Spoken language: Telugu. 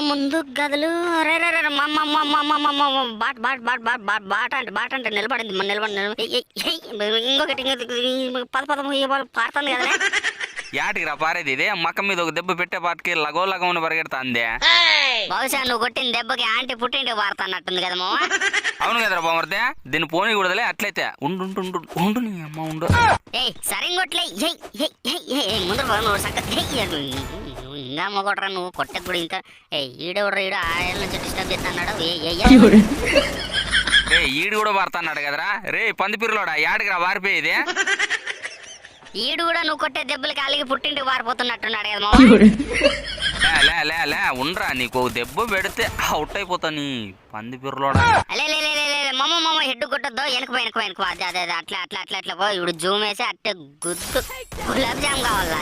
ముందు గదులు రే రే రే బాట అంటే నిలబడింది ఇంకొకటి పారుతుంది కదా యాటికి రా పారేది ఇదే మక్క మీద ఒక దెబ్బ పెట్టే పాటికి లగో లగమని పరిగెడతాంది. బహుశా నువ్వు కొట్టిన దెబ్బకి ఆంటీ పుట్టింటికి పారుతున్నట్టుంది కదా మామ. అవును కదరా బామర్దే, దీన్ని పోనీ కూడదులే. అట్లయితే ఉండు ఉండు ఉండు ఉండు నీ అమ్మ ఉండు. ఏయ్ సరింగొట్లే ముందు ఇంకా మొగొట్రా నువ్వు కొట్టకు కూడా ఇంకా ఈడెవడ్రా ఈడు ఆయన నుంచి డిస్టర్బ్ చేస్తున్నాడు. రే ఈడు కూడా పారుతున్నాడు కదరా. రే పందిపిరులోడా యాడికి రా పారిపోయేది. ఈడు కూడా నువ్వు కొట్టే దెబ్బలు కాలికి పుట్టింటికి పారిపోతున్నట్టున్నాడు కదా మామ. లే లే లే ఉండరా, నీకు దెబ్బ పెడితే అవుట్ అయిపోతా నీ పందిపిరులోడా. మమ్మ హెడ్ కొట్టద్దు వెనక అదే అదే అట్లా అట్లా అట్లా అట్లా పో. ఇప్పుడు జూమ్ వేసి అట్టే గుద్దు గులాబ్ జామ్ కావాలా.